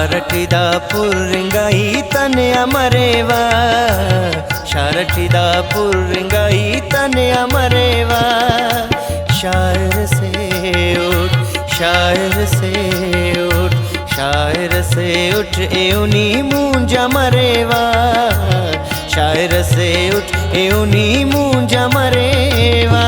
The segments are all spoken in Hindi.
शारटिदा पुर्रिंगाई तने अमरेवा शारटिदा पुर्रिंगाई तने अमरेवा शायर से उठ शायर से उठ शायर से उठ एउनी मूंजा मरेवा शायर से उठ एउनी मूंजा मरेवा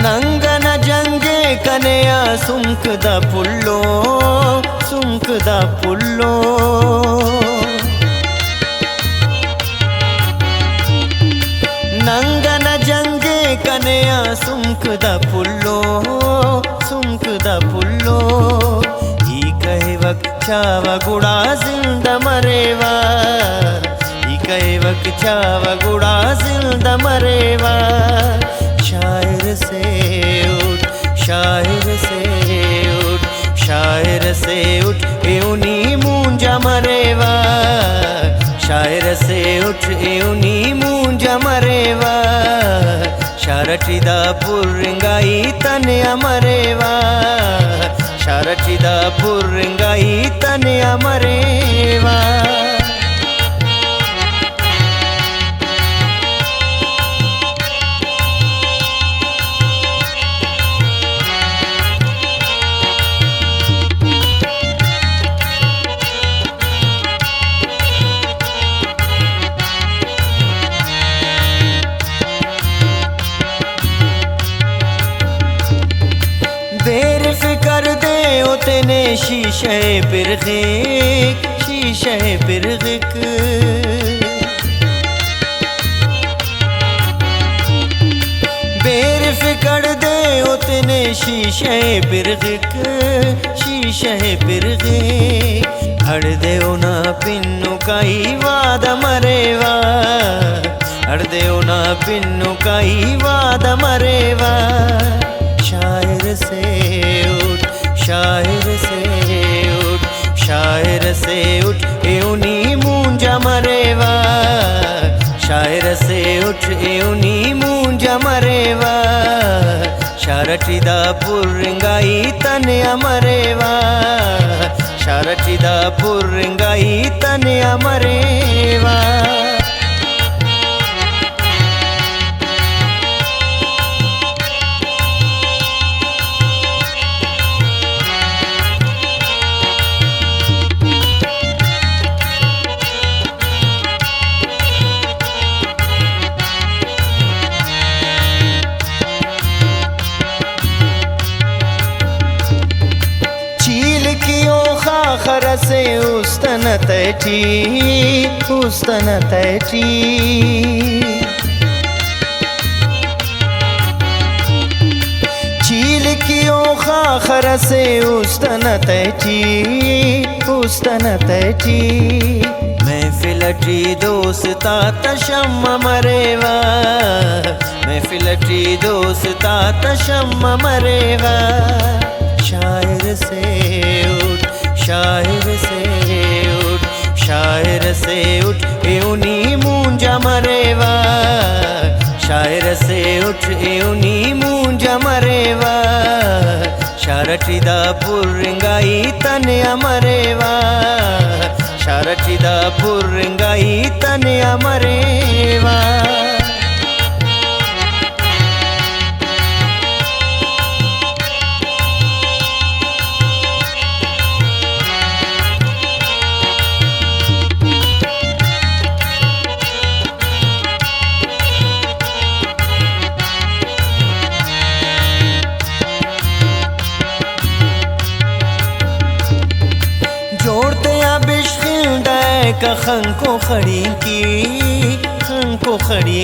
ನಂಗನ ಜಂಗೆ ಕನೆಯ ಸುಂಕದ ಪುಲ್ಲೋ ಸುಂಕದ ಪುಲ್ಲೋ ನಂಗನ ಜಂಗೆ ಕನೆಯ ಸುಂಕದ ಪುಲ್ಲೋ ಸುಂಕದ ಪುಲ್ಲೋ ಈ ಕೈವಕ್ ಚಾವ ಗುಡಾ ಜಿಂದ ಮರೇವಾ ಈ ಕೈವಕ್ ಚಾವ ಗುಡಾ ಜಿಂದ ಮರೇವಾ शायर से उठ शायर से उठ शायर से उठ एउनी मूंजा मरेवा शायर से उठ एउनी मूंजा मरेवा शारटिदा पुर्रिंगाई तने अमरेवा शारटिदा पुर्रिंगाई तने अमरेवा बेरफ़िकर दे उतने शीशे बिरग़िक शीशे बिरग़िक बेरफ़िकर दे उतने शीशे बिरग़िक शीशे बिरग़िक हड़ दे ना पिन्नु काई वाद मरेवा हड़ दे ना पिन्नु काई वाद मरेवा शायर से उठ शायर से उठ शायर से उठ एउनी मूंजा मरेवा शायर से उठ एउनी मूंजा मरेवा शारटिदा पुर्रिंगाई तने अमरेवा शारटिदा पुर्रिंगाई तने अमरेवा खर से उस्तन तैठी उस्तन तैठी चील की ओखा खर से उस्तन तैठी उस्तन तैठी महफिलटी दोस्ता तशम मरेवा महफिलटी दोस्ता तशम मरेवा शायर से उठ शायर से उठ शायर से उठ एउनी मूंजा मरेवा शायर से उठ एउनी मूंजा मरेवा शारटिदा पुर्रिंगाई तने अमरेवा शारटिदा पुर्रिंगाई तने अमरेवा का खंको खड़ी की खंको खड़ी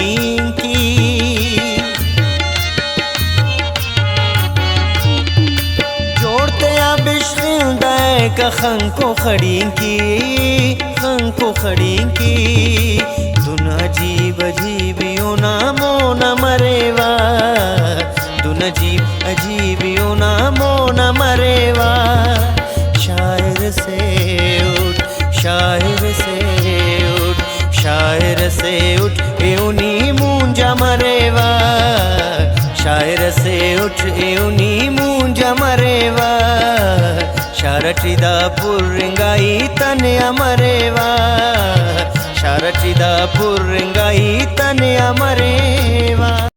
की जोड़ते या बिश्किल दाए का खंको खड़ींकी खंको खड़ींकी दुन अजीब अजीबियों नामो न मरेवा दुन अजीब अजीबियों नामो न मरेवा शायर से उठ शायर से उठ शायर से उठ एउनी मूंजा मरेवा शायर से उठ एउनी मूंजा मरेवा शारटिदा पुरंगाई तने अमरेवा शारटिदा पुरंगाई तने अमरेवा।